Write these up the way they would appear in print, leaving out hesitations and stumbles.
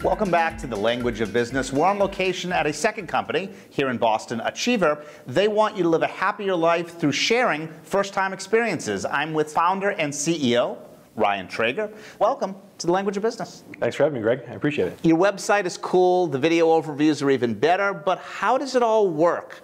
Welcome back to The Language of Business. We're on location at a second company here in Boston, Achvr. They want you to live a happier life through sharing first-time experiences. I'm with founder and CEO Ryan Traeger. Welcome to The Language of Business. Thanks for having me, Greg. I appreciate it. Your website is cool. The video overviews are even better. But how does it all work?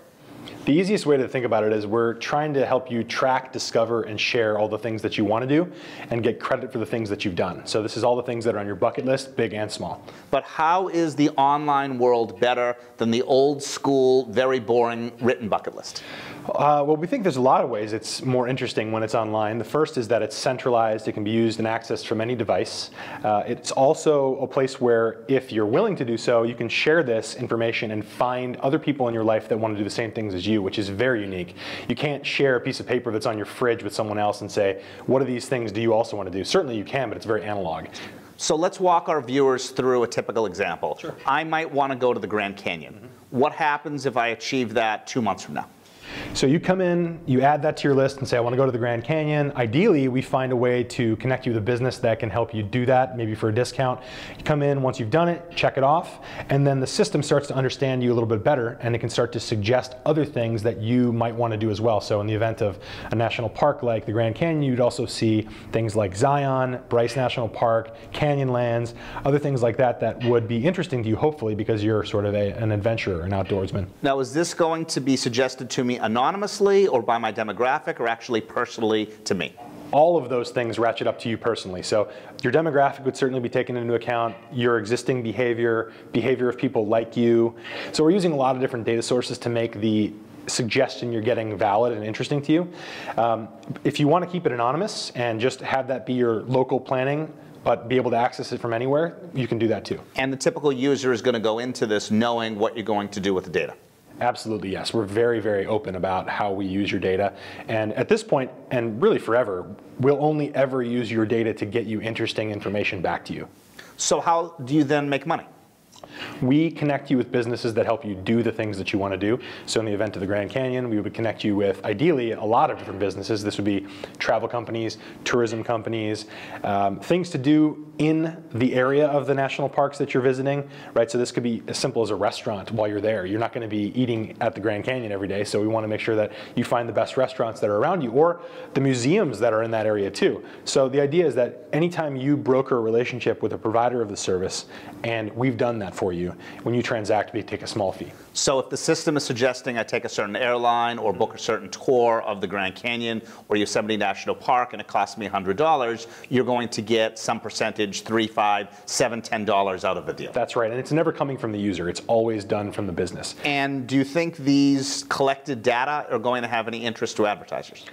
The easiest way to think about it is we're trying to help you track, discover, and share all the things that you want to do and get credit for the things that you've done. So this is all the things that are on your bucket list, big and small. But how is the online world better than the old school, very boring written bucket list? Well, we think there's a lot of ways it's more interesting when it's online. The first is that it's centralized. It can be used and accessed from any device. It's also a place where, if you're willing to do so, you can share this information and find other people in your life that want to do the same things as you, which is very unique. You can't share a piece of paper that's on your fridge with someone else and say, what are these things do you also want to do? Certainly you can, but it's very analog. So let's walk our viewers through a typical example. Sure. I might want to go to the Grand Canyon. What happens if I achieve that 2 months from now? So you come in, you add that to your list and say, I want to go to the Grand Canyon. Ideally, we find a way to connect you with a business that can help you do that, maybe for a discount. You come in, once you've done it, check it off, and then the system starts to understand you a little bit better, and it can start to suggest other things that you might want to do as well. So in the event of a national park like the Grand Canyon, you'd also see things like Zion, Bryce National Park, Canyonlands, other things like that that would be interesting to you, hopefully, because you're sort of an adventurer, an outdoorsman. Now, is this going to be suggested to me anonymously or by my demographic or actually personally to me? All of those things ratchet up to you personally. So your demographic would certainly be taken into account, your existing behavior of people like you. So we're using a lot of different data sources to make the suggestion you're getting valid and interesting to you. If you want to keep it anonymous and just have that be your local planning, but be able to access it from anywhere, you can do that too. And the typical user is going to go into this knowing what you're going to do with the data. Absolutely, yes. We're very, very open about how we use your data. And at this point, and really forever, we'll only ever use your data to get you interesting information back to you. So how do you then make money? We connect you with businesses that help you do the things that you want to do. So in the event of the Grand Canyon, we would connect you with, ideally, a lot of different businesses. This would be travel companies, tourism companies, things to do in the area of the national parks that you're visiting, right? So this could be as simple as a restaurant while you're there. You're not going to be eating at the Grand Canyon every day, so we want to make sure that you find the best restaurants that are around you, or the museums that are in that area too. So the idea is that anytime you broker a relationship with a provider of the service, and we've done that for you, when you transact, we take a small fee. So if the system is suggesting I take a certain airline or book a certain tour of the Grand Canyon or Yosemite National Park and it costs me $100, you're going to get some percentage, $3, $5, $7, $10 out of the deal. That's right, and it's never coming from the user. It's always done from the business. And do you think these collected data are going to have any interest to advertisers?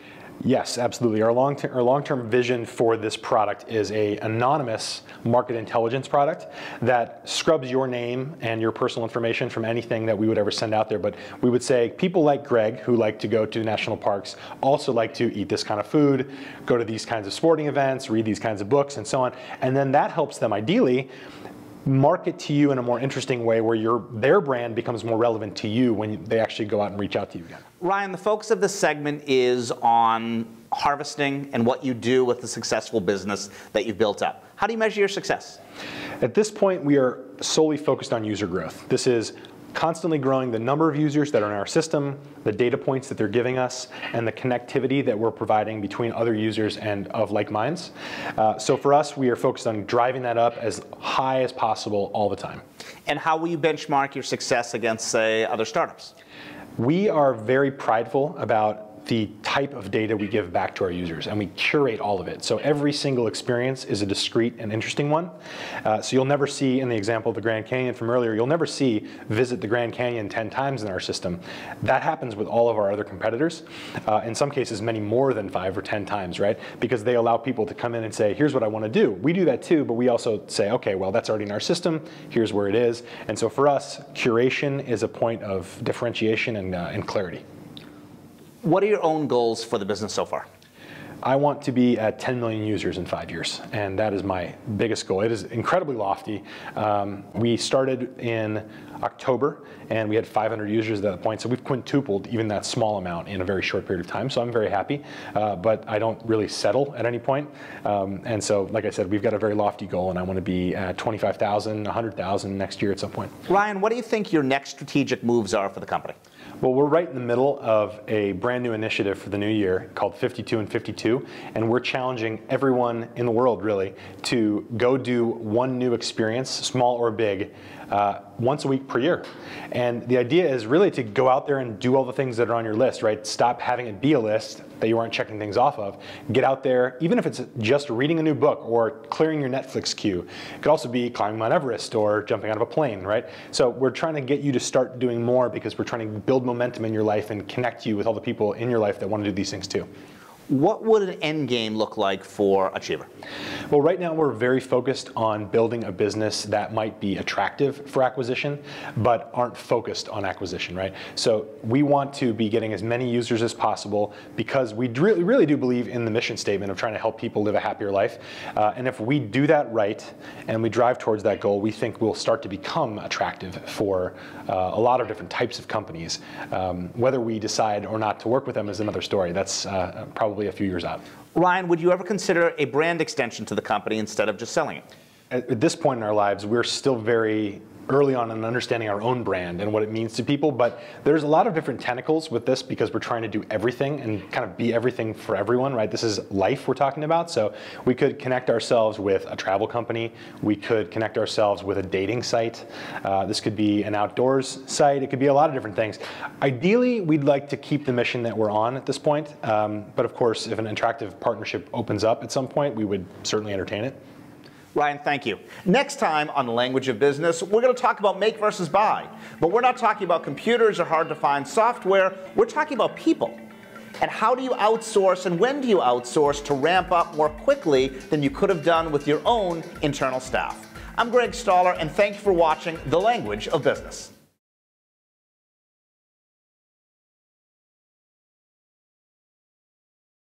Yes, absolutely. Our long-term vision for this product is an anonymous market intelligence product that scrubs your name and your personal information from anything that we would ever send out there. But we would say people like Greg, who like to go to national parks, also like to eat this kind of food, go to these kinds of sporting events, read these kinds of books, and so on. And then that helps them, ideally, market to you in a more interesting way where their brand becomes more relevant to you when they actually go out and reach out to you again. Ryan, the focus of this segment is on harvesting and what you do with the successful business that you've built up. How do you measure your success? At this point, we are solely focused on user growth. This is constantly growing the number of users that are in our system, the data points that they're giving us, and the connectivity that we're providing between other users and of like minds. So for us, we are focused on driving that up as high as possible all the time. And how will you benchmark your success against, say, other startups? We are very prideful about the type of data we give back to our users, and we curate all of it. So every single experience is a discrete and interesting one. So you'll never see, in the example of the Grand Canyon from earlier, you'll never see visit the Grand Canyon 10 times in our system. That happens with all of our other competitors. In some cases, many more than 5 or 10 times, right? Because they allow people to come in and say, here's what I want to do. We do that too, but we also say, okay, well, that's already in our system. Here's where it is. And so for us, curation is a point of differentiation and clarity. What are your own goals for the business so far? I want to be at 10 million users in 5 years, and that is my biggest goal. It is incredibly lofty. We started in October, and we had 500 users at that point, so we've quintupled even that small amount in a very short period of time, so I'm very happy, but I don't really settle at any point. And so, like I said, we've got a very lofty goal, and I want to be at 25,000, 100,000 next year at some point. Ryan, what do you think your next strategic moves are for the company? Well, we're right in the middle of a brand new initiative for the new year called 52 and 52, and we're challenging everyone in the world, really, to go do one new experience, small or big, once a week per year. And the idea is really to go out there and do all the things that are on your list, right? Stop having it be a list that you aren't checking things off of. Get out there, even if it's just reading a new book or clearing your Netflix queue. It could also be climbing Mount Everest or jumping out of a plane, right? So we're trying to get you to start doing more because we're trying to build momentum in your life and connect you with all the people in your life that want to do these things too. What would an end game look like for Achvr? Well, right now we're very focused on building a business that might be attractive for acquisition, but aren't focused on acquisition, right? So we want to be getting as many users as possible because we really do believe in the mission statement of trying to help people live a happier life. And if we do that right and we drive towards that goal, we think we'll start to become attractive for a lot of different types of companies. Whether we decide or not to work with them is another story. That's probably a few years out. Ryan, would you ever consider a brand extension to the company instead of just selling it? At this point in our lives, we're still very early on in understanding our own brand and what it means to people, but there's a lot of different tentacles with this because we're trying to do everything and kind of be everything for everyone, right? This is life we're talking about, so we could connect ourselves with a travel company, we could connect ourselves with a dating site, this could be an outdoors site, it could be a lot of different things. Ideally, we'd like to keep the mission that we're on at this point, but of course, if an attractive partnership opens up at some point, we would certainly entertain it. Ryan, thank you. Next time on The Language of Business, we're going to talk about make versus buy. But we're not talking about computers or hard-to-find software. We're talking about people. And how do you outsource and when do you outsource to ramp up more quickly than you could have done with your own internal staff? I'm Greg Stoller, and thank you for watching The Language of Business.